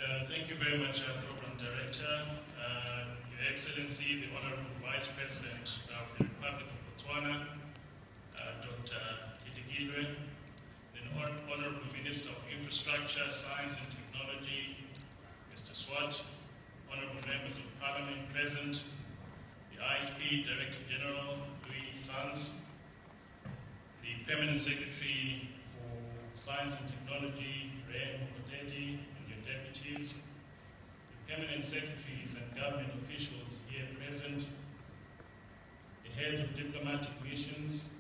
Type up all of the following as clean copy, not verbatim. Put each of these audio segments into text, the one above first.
Thank you very much, Program Director, Your Excellency, the Honorable Vice President of the Republic of Botswana, Dr. Idigilwe, the Honorable Minister of Infrastructure, Science and Technology, Mr. Swart, Honorable Members of Parliament present, the IASP Director General, Louis Sanz, the Permanent Secretary for Science and Technology, Ray Mokotedi, and your deputies, the Permanent Secretaries and government officials here present, the heads of diplomatic missions,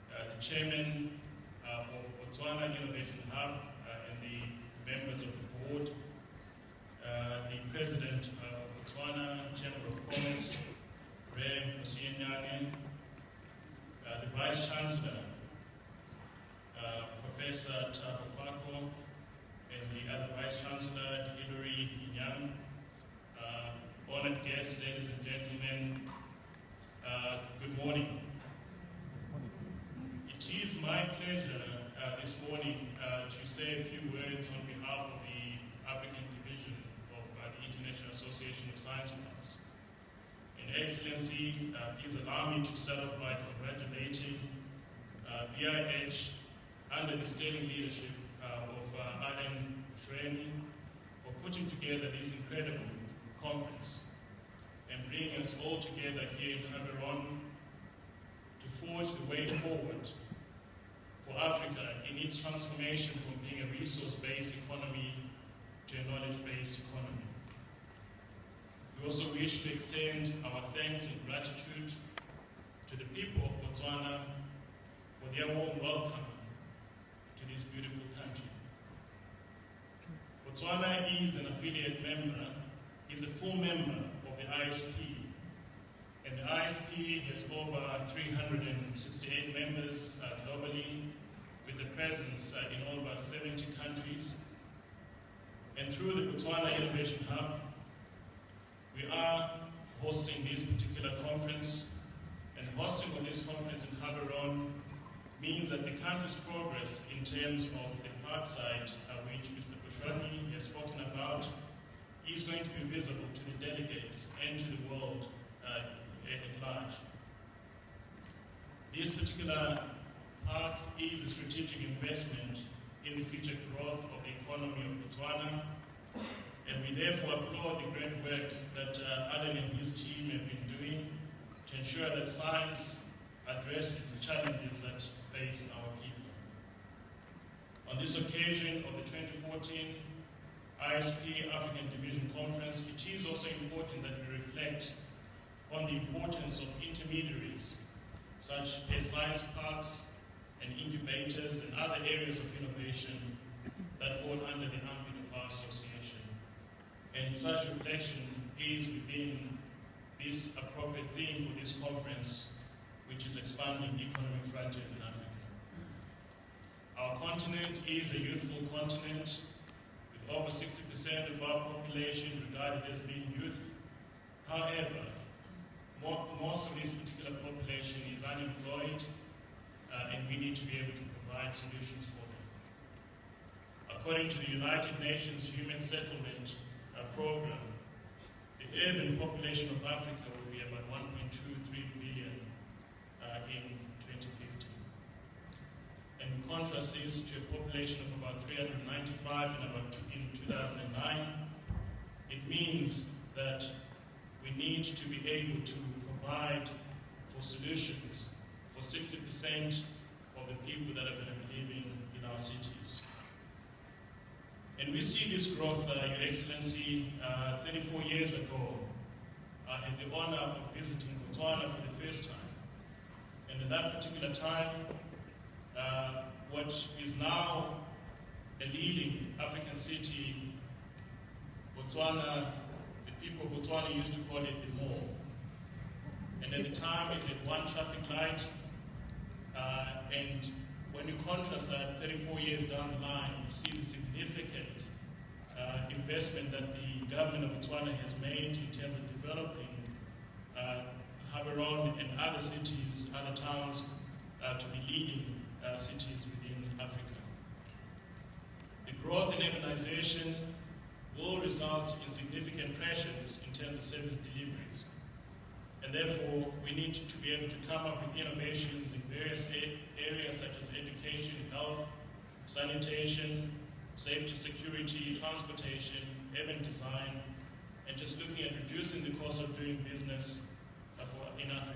the Chairman of Botswana Innovation Hub, and the members of the board, the President of Botswana Chamber of Commerce, Ray Mosienyane, the Vice Chancellor, Professor Thabo Fako, and the other Vice Chancellor, Hilary Inyang, honored guests, ladies and gentlemen, good morning. It is my pleasure this morning to say a few words on behalf of the African Division of the International Association of Science Parks. Your Excellency, please allow me to start off by congratulating BIH under the sterling leadership of Alan Shweni for putting together this incredible conference and bringing us all together here in Gaborone to forge the way forward for Africa in its transformation from being a resource-based economy to a knowledge-based economy. We also wish to extend our thanks and gratitude to the people of Botswana for their warm welcome to this beautiful country. Botswana is an affiliate member, is a full member of the IASP, and the IASP has over 368 members globally, with a presence in over 70 countries. And through the Botswana Innovation Hub, we are hosting this particular conference, and hosting of this conference in Gaborone means that the country's progress in terms of the park site, which Mr. Bushani has spoken about, is going to be visible to the delegates and to the world at large. This particular park is a strategic investment in the future growth of the economy of Botswana, and we therefore applaud the great work that Alan and his team have been doing to ensure that science addresses the challenges that face our people. On this occasion of the 2014 IASP African Division Conference, it is also important that we reflect on the importance of intermediaries such as science parks and incubators and other areas of innovation that fall under the ambit of our association. And such reflection is within this appropriate theme for this conference, which is expanding economic frontiers in Africa. Our continent is a youthful continent, with over 60% of our population regarded as being youth. However, most of this particular population is unemployed, and we need to be able to provide solutions for them. According to the United Nations Human Settlement Program, the urban population of Africa will be about 1.23 billion in 2050. And we contrast this to a population of about 395 in 2009. It means that we need to be able to provide for solutions for 60% of the people that are going to be living in our cities. And we see this growth, Your Excellency. 34 years ago, I had the honor of visiting Botswana for the first time. And at that particular time, what is now a leading African city, Botswana, the people of Botswana used to call it the mall. And at the time, it had one traffic light. And when you contrast that 34 years down the line, you see the significant investment that the government of Botswana has made in terms of developing Gaborone and other cities, other towns, to be leading cities within Africa. The growth in urbanization will result in significant pressures in terms of service deliveries. And therefore, we need to be able to come up with innovations in various areas such as education, health, sanitation, safety, security, transportation, urban design, and just looking at reducing the cost of doing business in Africa.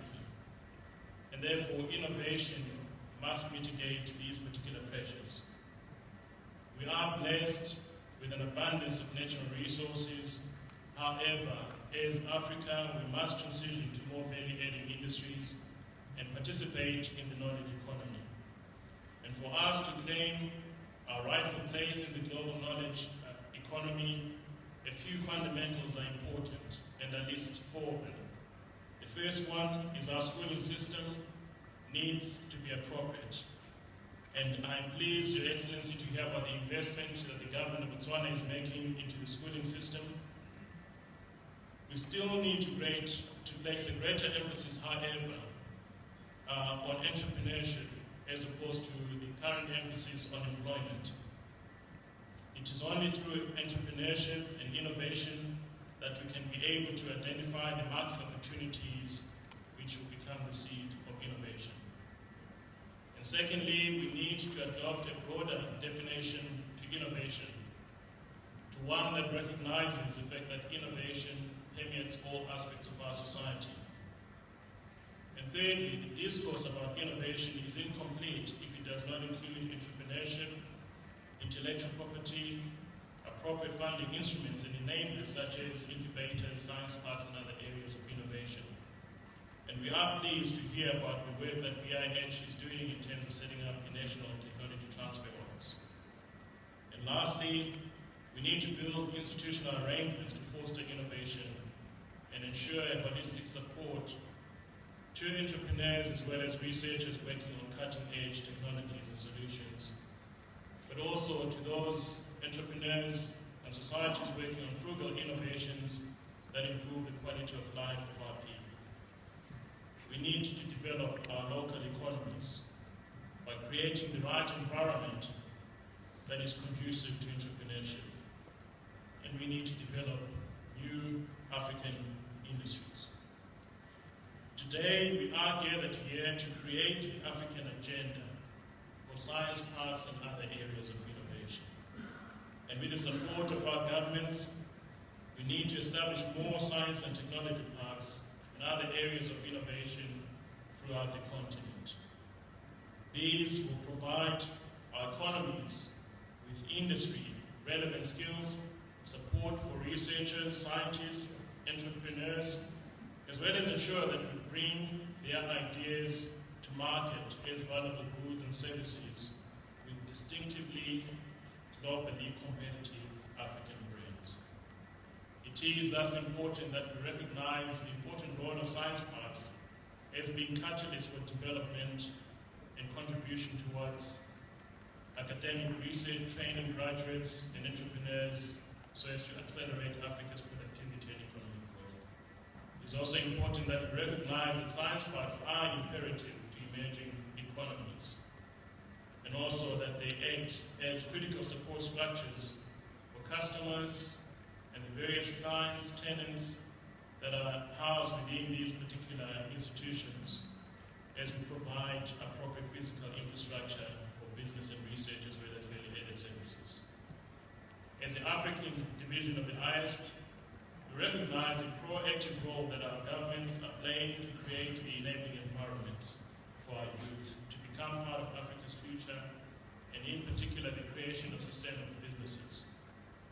And therefore, innovation must mitigate these particular pressures. We are blessed with an abundance of natural resources. However, as Africa, we must transition to more value-adding industries and participate in the knowledge economy. And for us to claim our rightful place in the global knowledge economy, a few fundamentals are important, and at least 4 of them. The first one is our schooling system needs to be appropriate. And I'm pleased, Your Excellency, to hear about the investment that the government of Botswana is making into the schooling system. We still need to place a greater emphasis, however, on entrepreneurship as opposed to the current emphasis on employment. It is only through entrepreneurship and innovation that we can be able to identify the market opportunities which will become the seed of innovation. And secondly, we need to adopt a broader definition to innovation, to one that recognizes the fact that innovation permeates all aspects of our society. And thirdly, the discourse about innovation is incomplete if it does not include entrepreneurship, intellectual property, appropriate funding instruments and enablers such as incubators, science parks, and other areas of innovation. And we are pleased to hear about the work that BIH is doing in terms of setting up the National Technology Transfer Office. And lastly, we need to build institutional arrangements to foster innovation and ensure a holistic support to entrepreneurs as well as researchers working on cutting-edge technologies and solutions, but also to those entrepreneurs and societies working on frugal innovations that improve the quality of life of our people. We need to develop our local economies by creating the right environment that is conducive to entrepreneurship. And we need to develop new African industries. Today, we are gathered here to create an African agenda for science parks and other areas of innovation. And with the support of our governments, we need to establish more science and technology parks and other areas of innovation throughout the continent. These will provide our economies with industry-relevant skills, support for researchers, scientists, entrepreneurs, as well as ensure that we bring their ideas to market as valuable goods and services with distinctively globally competitive African brands. It is thus important that we recognize the important role of science parks as being catalysts for development and contribution towards academic research, training graduates and entrepreneurs so as to accelerate Africa's productivity and economic growth. It is also important that we recognize that science parks are imperative to emerging economies, and also that they act as critical support structures for customers and the various clients, tenants that are housed within these particular institutions as we provide appropriate physical infrastructure for business and research as well as value-added services. As the African Division of the IASP, we recognize the proactive role that our governments are playing to create the enabling environments for our youth to become part of Africa's future, and in particular the creation of sustainable businesses.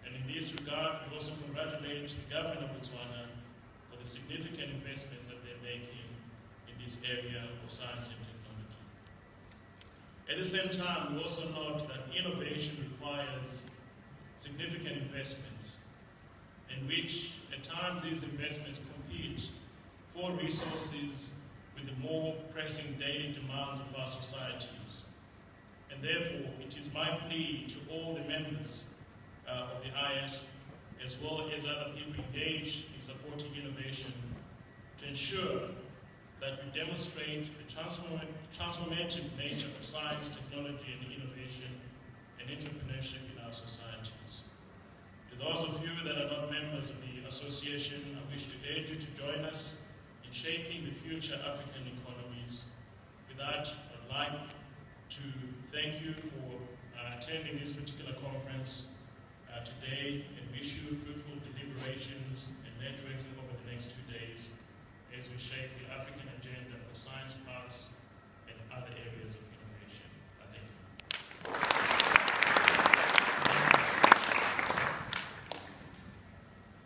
And in this regard, we also congratulate the government of Botswana for the significant investments that they're making in this area of science and technology. At the same time, we also note that innovation requires significant investments, in which at times these investments compete for resources with the more pressing daily demands of our societies. And therefore, it is my plea to all the members of the IASP, as well as other people engaged in supporting innovation, to ensure that we demonstrate the transformative nature of science, technology, and innovation and entrepreneurship in our societies. To those of you you that are not members of the association, I wish to urge you to join us in shaping the future African economies. With that, I'd like to thank you for attending this particular conference today and wish you fruitful deliberations and networking over the next 2 days as we shape the African agenda for science, power,